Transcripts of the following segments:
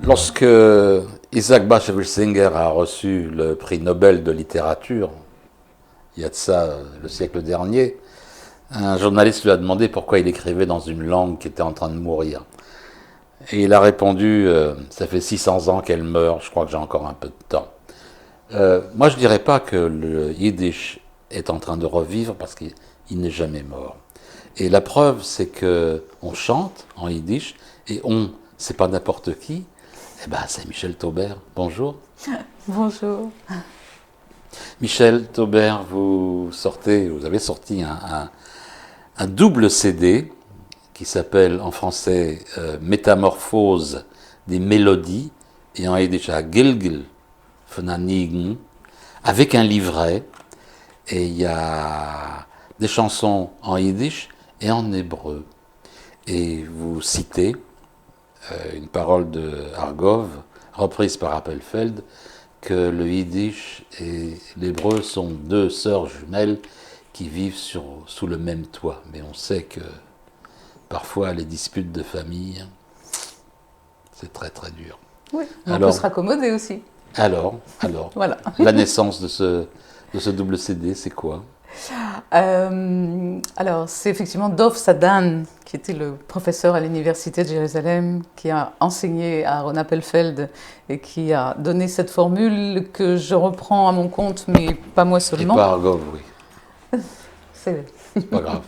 Lorsque Isaac Bashevis Singer a reçu le prix Nobel de littérature, il y a de ça le siècle dernier, un journaliste lui a demandé pourquoi il écrivait dans une langue qui était en train de mourir. Et il a répondu ça fait 600 ans qu'elle meurt, je crois que j'ai encore un peu de temps. Moi, je ne dirais pas que le yiddish est en train de revivre parce qu'il n'est jamais mort. Et la preuve, c'est qu'on chante en yiddish, et c'est pas n'importe qui, eh ben, c'est Michel Taubert. Bonjour. Bonjour. Michel Taubert, vous avez sorti un double CD qui s'appelle en français Métamorphose des mélodies, et en yiddish Gilgul von Anigen, avec un livret, et il y a des chansons en yiddish et en hébreu. Et vous citez une parole de Argov, reprise par Appelfeld, que le yiddish et l'hébreu sont deux sœurs jumelles qui vivent sous le même toit. Mais on sait que parfois les disputes de famille, c'est très très dur. Oui, on peut se raccommoder aussi. Alors, voilà. La naissance de ce double CD, c'est quoi? Alors, c'est effectivement Dov Sadan, qui était le professeur à l'Université de Jérusalem, qui a enseigné à Aaron Appelfeld et qui a donné cette formule que je reprends à mon compte, mais pas moi seulement. Et pas Argov, oui. C'est pas grave.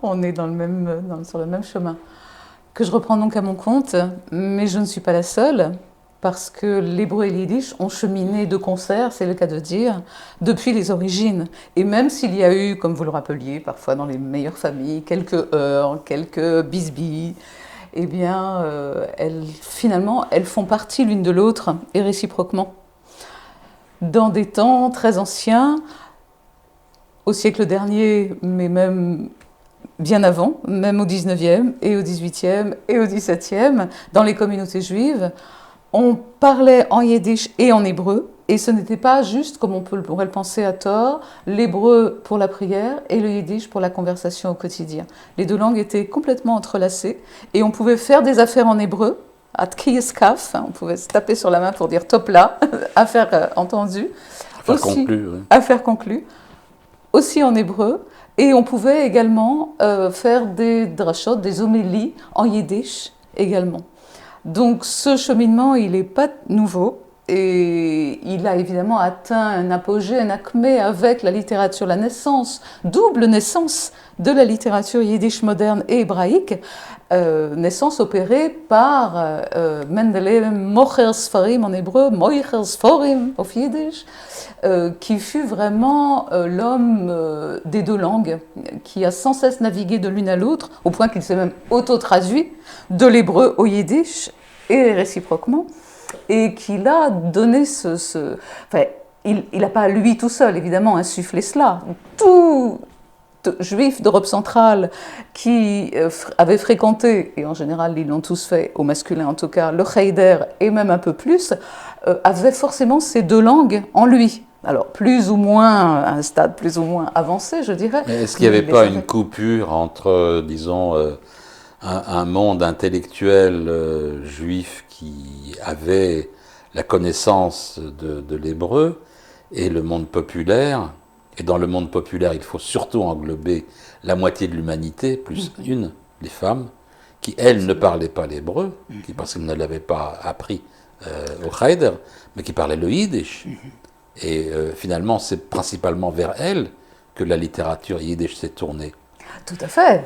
On est sur le même chemin. Que je reprends donc à mon compte, mais je ne suis pas la seule, parce que l'hébreu et l'yiddish ont cheminé de concert, c'est le cas de dire, depuis les origines. Et même s'il y a eu, comme vous le rappeliez, parfois dans les meilleures familles, quelques heurts, quelques bisbilles, eh bien, finalement, elles font partie l'une de l'autre, et réciproquement. Dans des temps très anciens, au siècle dernier, mais même bien avant, même au 19e, et au 18e, et au 17e, dans les communautés juives, on parlait en yiddish et en hébreu, et ce n'était pas juste, comme on pourrait le penser à tort, l'hébreu pour la prière et le yiddish pour la conversation au quotidien. Les deux langues étaient complètement entrelacées, et on pouvait faire des affaires en hébreu, at kiyeskaf, on pouvait se taper sur la main pour dire topla, affaire entendue, affaire conclue, aussi en hébreu, et on pouvait également faire des drashot, des homélies en yiddish également. Donc ce cheminement, il n'est pas nouveau, et il a évidemment atteint un apogée, un acmé avec la littérature, la naissance, double naissance de la littérature yiddish moderne et hébraïque, naissance opérée par Mendele Mocher Sfarim en hébreu, Moicher Sforim au yiddish, qui fut vraiment l'homme des deux langues, qui a sans cesse navigué de l'une à l'autre, au point qu'il s'est même auto-traduit de l'hébreu au yiddish, et réciproquement, et qu'il a donné enfin, il n'a pas lui tout seul, évidemment, insufflé cela. Tout juif d'Europe centrale qui avait fréquenté, et en général ils l'ont tous fait, au masculin en tout cas, le Cheder et même un peu plus, avait forcément ces deux langues en lui. Alors plus ou moins, à un stade plus ou moins avancé, je dirais. Mais est-ce qu'il n'y avait pas une coupure entre, disons, un monde intellectuel juif qui avait la connaissance de l'hébreu et le monde populaire? Et dans le monde populaire, il faut surtout englober la moitié de l'humanité, plus une, les femmes, qui, elles, ne parlaient pas l'hébreu, parce qu'elles ne l'avaient pas appris au Cheder, mais qui parlaient le yiddish. Et finalement, c'est principalement vers elles que la littérature yiddish s'est tournée. Tout à fait,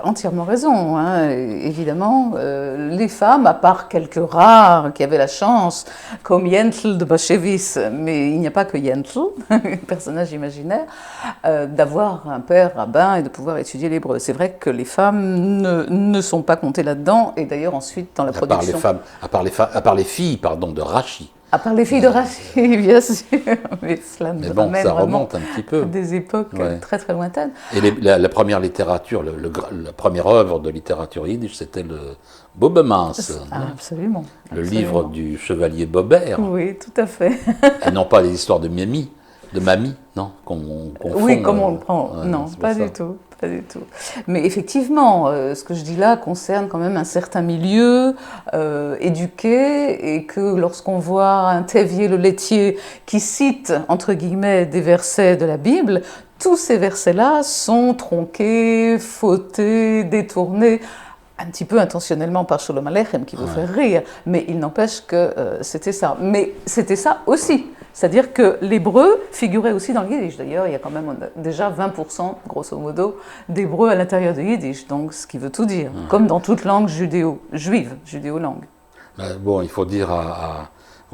entièrement raison. Hein. Évidemment, les femmes, à part quelques rares qui avaient la chance, comme Yentl de Bashevis, mais il n'y a pas que Yentl, personnage imaginaire, d'avoir un père rabbin et de pouvoir étudier l'hébreu. C'est vrai que les femmes ne sont pas comptées là-dedans, et d'ailleurs ensuite dans la production... À part les filles, de Rachi. À part les filles de Rachi, bien sûr. Mais cela mais bon, ça remonte un petit peu. Des époques très très lointaines. Et la première littérature, la première œuvre de littérature yiddish, c'était le Bobemans. Absolument. Le livre du chevalier Bobert. Oui, tout à fait. Et non pas les histoires de Mamie, non, qu'on oui, comme on le prend. Non, pas du tout. pas du tout. Mais effectivement, ce que je dis là concerne quand même un certain milieu éduqué, et que lorsqu'on voit un Thévier le laitier qui cite, entre guillemets, des versets de la Bible, tous ces versets-là sont tronqués, fautés, détournés, un petit peu intentionnellement par Sholom Aleichem, qui veut faire rire, mais il n'empêche que c'était ça. Mais c'était ça aussi. C'est-à-dire que l'hébreu figurait aussi dans le yiddish. D'ailleurs, il y a quand même déjà 20%, grosso modo, d'hébreu à l'intérieur du yiddish, donc ce qui veut tout dire, comme dans toute langue judéo-juive, judéo-langue. Bon, il faut dire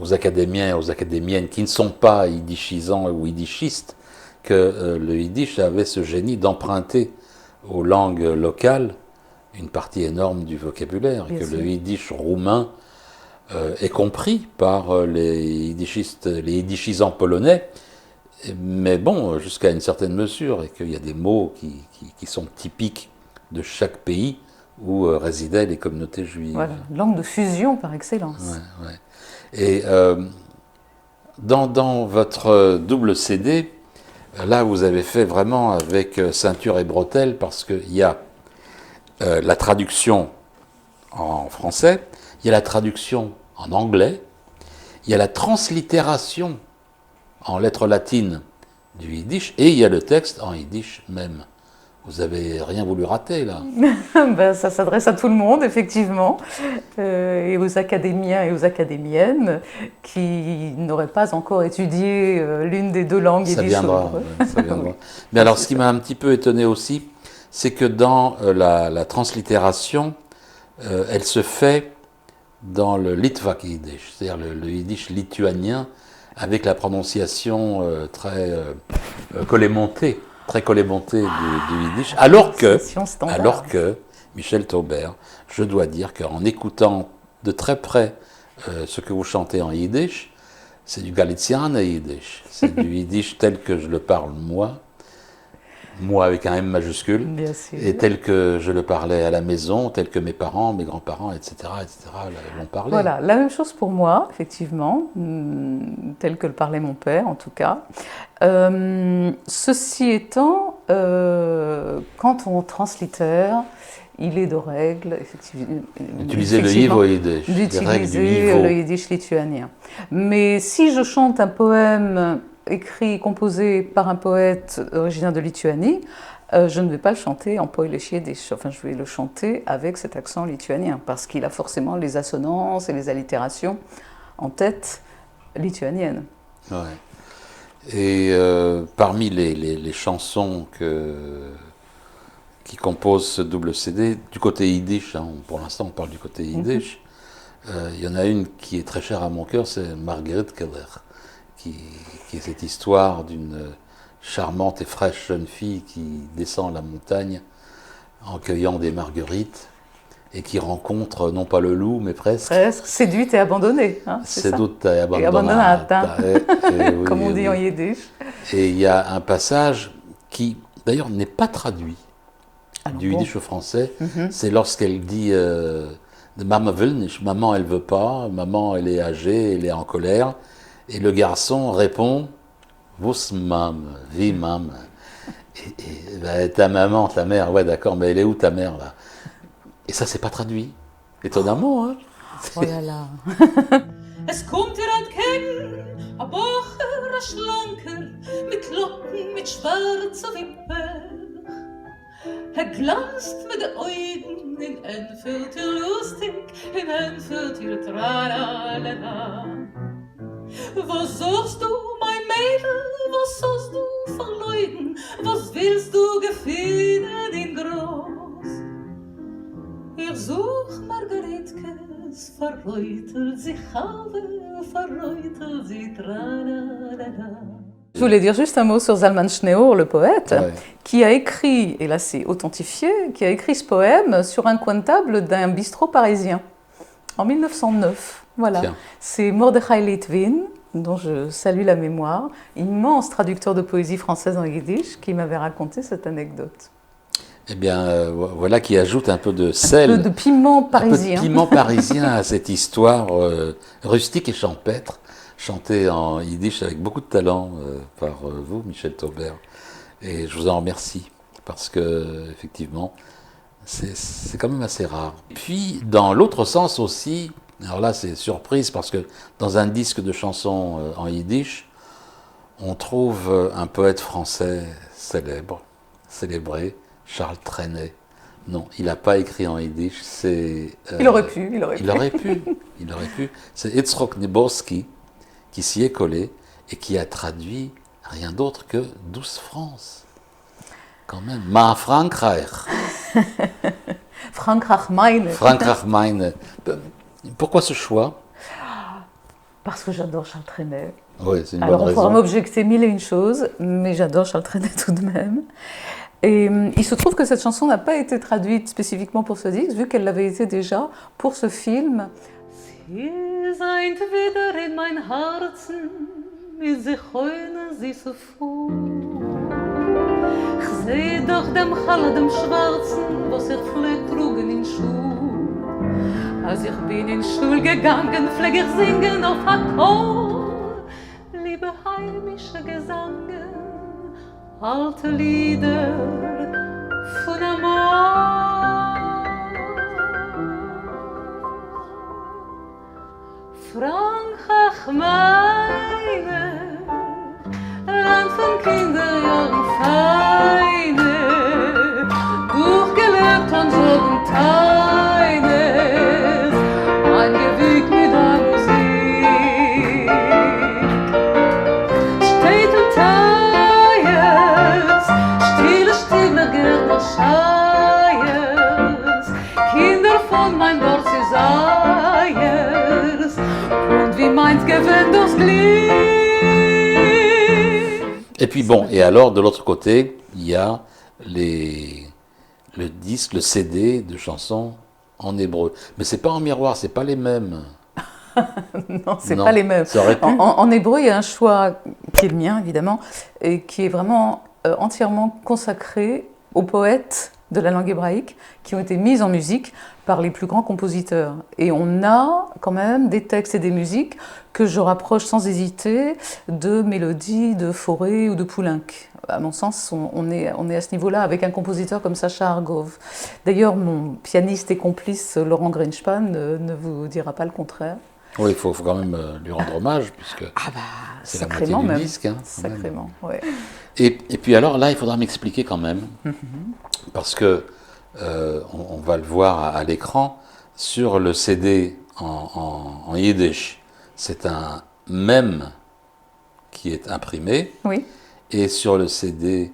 aux académiens et aux académiennes qui ne sont pas yiddishisants ou yiddishistes que le yiddish avait ce génie d'emprunter aux langues locales une partie énorme du vocabulaire, et que le yiddish roumain est compris par les yiddishisants polonais, mais bon, jusqu'à une certaine mesure, et qu'il y a des mots qui sont typiques de chaque pays où résidaient les communautés juives. Voilà, langue de fusion par excellence. Et dans votre double CD, là vous avez fait vraiment avec ceinture et bretelles, parce qu'il y a la traduction en français, il y a la traduction en anglais, il y a la translittération en lettres latines du yiddish, et il y a le texte en yiddish même. Vous n'avez rien voulu rater, là. Ben, ça s'adresse à tout le monde, effectivement, et aux académiens et aux académiennes qui n'auraient pas encore étudié l'une des deux langues yiddish. Ça viendra. Mais alors, ce qui m'a un petit peu étonné aussi, c'est que dans la translittération, elle se fait dans le Litvak Yiddish, c'est-à-dire le Yiddish lituanien, avec la prononciation très collémontée du Yiddish, alors que Michel Taubert, je dois dire qu'en écoutant de très près ce que vous chantez en Yiddish, c'est du Galician Yiddish, c'est du Yiddish tel que je le parle moi avec un M majuscule, et tel que je le parlais à la maison, tel que mes parents, mes grands-parents, etc., l'ont parlé. Voilà, la même chose pour moi, effectivement, tel que le parlait mon père, en tout cas. Ceci étant, quand on translittère, il est de règle, effectivement, d'utiliser le yivo yiddish, d'utiliser le yiddish lituanien. Mais si je chante un poème composé par un poète originaire de Lituanie, je ne vais pas le chanter en poélesh yiddish. Enfin, je vais le chanter avec cet accent lituanien, parce qu'il a forcément les assonances et les allitérations en tête lituaniennes. Ouais. Et parmi les chansons qui composent ce double CD, du côté yiddish, pour l'instant on parle du côté yiddish, il y en a une qui est très chère à mon cœur, c'est Margaret Keller, qui est cette histoire d'une charmante et fraîche jeune fille qui descend la montagne en cueillant des marguerites et qui rencontre non pas le loup, mais presque. Séduite et abandonnée. Seduta e abbandonata. Comme on dit en yiddish. Et il y a un passage qui, d'ailleurs, n'est pas traduit du yiddish au français. C'est lorsqu'elle dit Maman will nicht, maman elle veut pas, maman elle est âgée, elle est en colère. Et le garçon répond Vos mam, vi mam. Et ta maman, ta mère, ouais d'accord, mais elle est où ta mère là? Et ça, c'est pas traduit. Étonnamment, hein? Oh là là. Es kommt dir entgegen, a Bocher, a Schlanker, mit Locken, mit schwarzer Wippe. Glanzt mit den Augen, in Enfield ihr lustig, in Enfield ihr tralalala. Was suchst du, mein Mädel, was sollst du verleugnen, was willst du gefieden in groß? Ich such Margaretkes, verreutelt sie Chave, verreutelt sie tralalala. Je voulais dire juste un mot sur Zalman Schneor, le poète, qui a écrit, et là c'est authentifié, qui a écrit ce poème sur un coin de table d'un bistrot parisien, en 1909. Voilà. C'est Mordechai Litvin, dont je salue la mémoire, immense traducteur de poésie française en yiddish, qui m'avait raconté cette anecdote. Eh bien, voilà qui ajoute un peu de sel, un peu de piment parisien, un peu de piment parisien à cette histoire rustique et champêtre, chantée en yiddish avec beaucoup de talent par vous, Michel Taubert. Et je vous en remercie. parce que effectivement, c'est quand même assez rare. Puis, dans l'autre sens aussi, alors là, c'est surprise, parce que dans un disque de chansons en yiddish, on trouve un poète français célébré, Charles Trenet. Non, il n'a pas écrit en yiddish, c'est... Il aurait pu. Il aurait pu. C'est Yitzhak Neborski qui s'y est collé et qui a traduit rien d'autre que 12 France. Quand même. Ma Frankreich. Frankreich meine. Frankreich meine. Pourquoi ce choix? Parce que j'adore Charles Trenet. Oui, c'est une Alors, bonne on pourra raison. m'objecter mille et une choses, mais j'adore Charles Trenet tout de même. Et il se trouve que cette chanson n'a pas été traduite spécifiquement pour ce disque, vu qu'elle l'avait été déjà pour ce film. Sie seint wieder in mein Herzen, mit sich heune sie so froh. Ich seh doch dem Chal, dem Schwarzen, was pflegt trugen in Schuh. Als ich bin in Schul gegangen, pfleg ich singen auf Akkord. Liebe heimische Gesangen, alte Lieder von Amor. Frankreich meine, Land von Kinderjahren feine, durchgelebt an Sorgen teines, eingewiegt mit der Musik. Steht und Teiers, stille Gärtner Scheiers, Kinder von mein Dorf, sie seiers, und wie meins gewinnt das Glied. Et puis bon, et alors de l'autre côté, il y a le disque, le CD de chansons en hébreu. Mais c'est pas en miroir, c'est pas les mêmes. Non, c'est Non, pas les mêmes. ça aurait pu. En hébreu, il y a un choix qui est le mien, évidemment, et qui est vraiment entièrement consacré aux poètes de la langue hébraïque qui ont été mis en musique par les plus grands compositeurs. Et on a quand même des textes et des musiques que je rapproche sans hésiter de Mélodie, de Fauré ou de Poulenc. À mon sens, on est à ce niveau-là avec un compositeur comme Sacha Argov. D'ailleurs, mon pianiste et complice Laurent Greenspan ne vous dira pas le contraire. Oui, il faut quand même lui rendre hommage, puisque c'est la moitié Sacrément du même. disque. Hein, quand même. Sacrément, ouais. Et puis alors là, il faudra m'expliquer quand même, parce que on va le voir à l'écran, sur le CD en yiddish, c'est un mem qui est imprimé, Oui, et sur le CD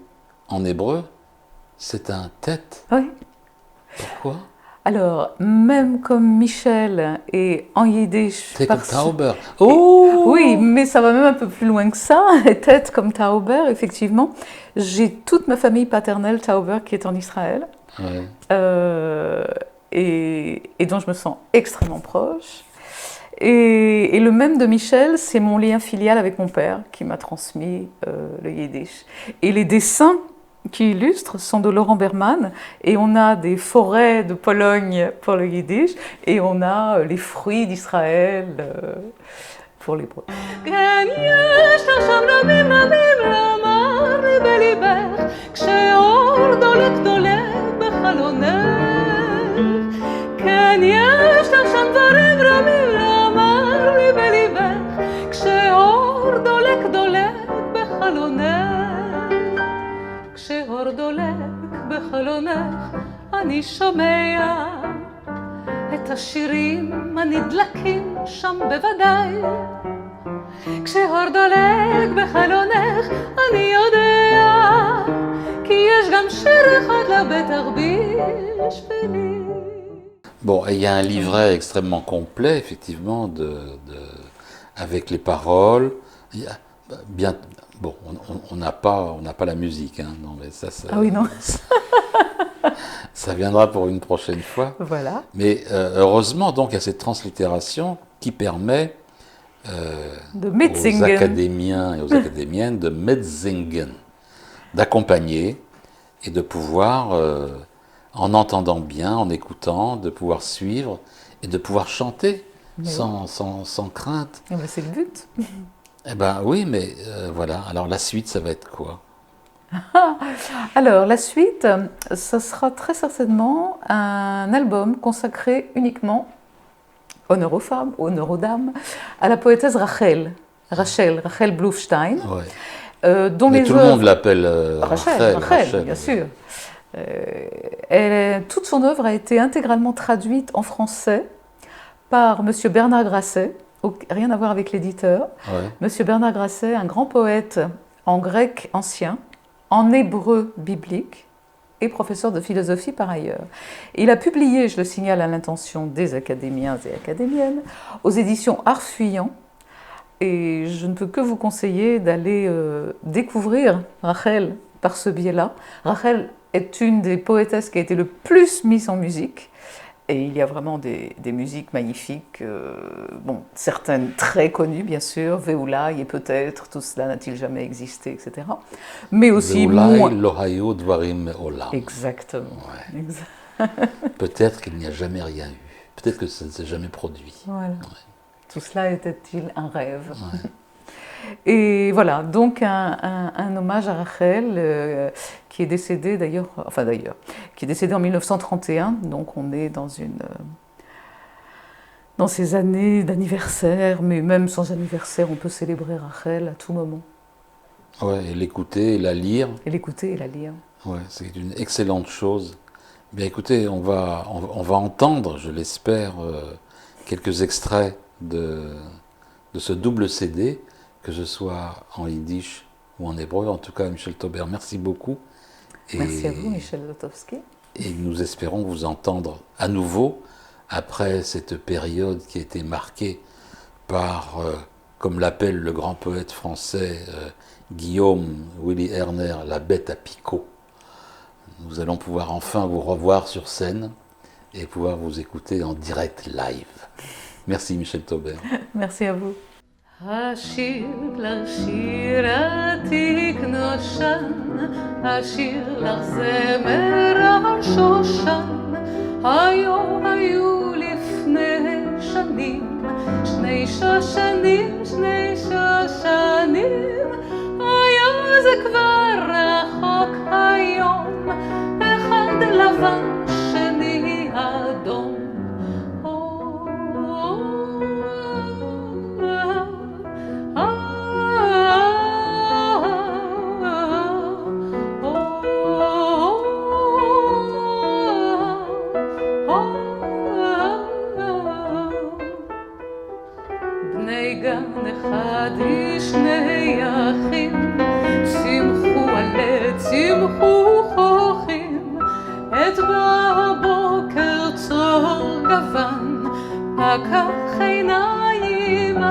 en hébreu, c'est un tête. oui. Pourquoi? Alors, même comme Michel et en yiddish... C'est comme parce- Tauber. Oh Oui, mais ça va même un peu plus loin que ça. Et tête comme Tauber, effectivement. J'ai toute ma famille paternelle Tauber qui est en Israël Ouais. et dont je me sens extrêmement proche. Et le même de Michel, c'est mon lien filial avec mon père qui m'a transmis le yiddish. Et les dessins qui illustrent sont de Laurent Berman, et on a des forêts de Pologne pour le yiddish, et on a les fruits d'Israël pour l'hébreu. כן, יש לך שם רבים רבים לומר לי בליבך, כשאור דולק דולק בחלונך. כן, יש לך שם דברים רבים לומר לי בליבך, כשאור דולק דולק בחלונך. כשאור דולק בחלונך, אני שומע את השירים הנדלקים שם בוודאי. כשאור דולק בחלונך, אני יודע, כי יש גם שיר אחד לבטח בשבילי. Bon, et il y a un livret extrêmement complet, effectivement, avec les paroles. Il y a, bien, bon, on n'a pas la musique, hein, non, mais ça, Ah oui, non. ça viendra pour une prochaine fois. Voilà. Mais heureusement, donc, il y a cette translittération qui permet De aux Metzingen. académiens et aux académiennes de Metzingen d'accompagner et de pouvoir, en entendant bien, en écoutant, de pouvoir suivre et de pouvoir chanter Mais sans crainte. Eh ben, c'est le but. Eh ben oui, mais voilà. Alors la suite, ça va être quoi? Alors, la suite, ce sera très certainement un album consacré uniquement, honneur aux femmes, honneur aux dames, à la poétesse Rachel Blufstein, dont Mais les tout le monde l'appelle Rachel, bien sûr. Toute son œuvre a été intégralement traduite en français par M. Bernard Grasset, rien à voir avec l'éditeur. M. Bernard Grasset, un grand poète en grec ancien, en hébreu biblique et professeur de philosophie par ailleurs. Il a publié, je le signale à l'intention des académiens et académiennes, aux éditions Art Fuyant, et je ne peux que vous conseiller d'aller découvrir Rachel par ce biais-là. Rachel est une des poétesses qui a été le plus mise en musique, et il y a vraiment des musiques magnifiques, certaines très connues bien sûr, Veoulai et peut-être, tout cela n'a-t-il jamais existé, etc. Mais aussi Veoulai, l'Ohayo, Dvarim, Olam. Exactement. Ouais. Peut-être qu'il n'y a jamais rien eu, peut-être que ça ne s'est jamais produit. Voilà. Tout cela était-il un rêve? Et voilà, donc un hommage à Rachel qui est décédée qui est décédée en 1931, donc on est dans ces années d'anniversaire, mais même sans anniversaire, on peut célébrer Rachel à tout moment. Ouais, et l'écouter, et la lire. Et l'écouter et la lire. Ouais, c'est une excellente chose. Bien écoutez, on va entendre, je l'espère, quelques extraits de ce double CD, que ce soit en yiddish ou en hébreu. En tout cas, Michel Taubert, merci beaucoup. Merci à vous, Michel Zlotowski. Et nous espérons vous entendre à nouveau après cette période qui a été marquée par, comme l'appelle le grand poète français Guillaume Willy Erner, la bête à picots. Nous allons pouvoir enfin vous revoir sur scène et pouvoir vous écouter en direct live. Merci Michel Taubert. Merci à vous. השיר לך שיר עתיק נושן, השיר לך זמר על שושן. היום היו לפני שנים, שני שושנים, היה זה כבר רחוק היום, אחד לבן שני אדום. בני גן אחד שני אחים, צמחו עלי צמחו חוכים, את בבוקר צור גוון, פקח עיניים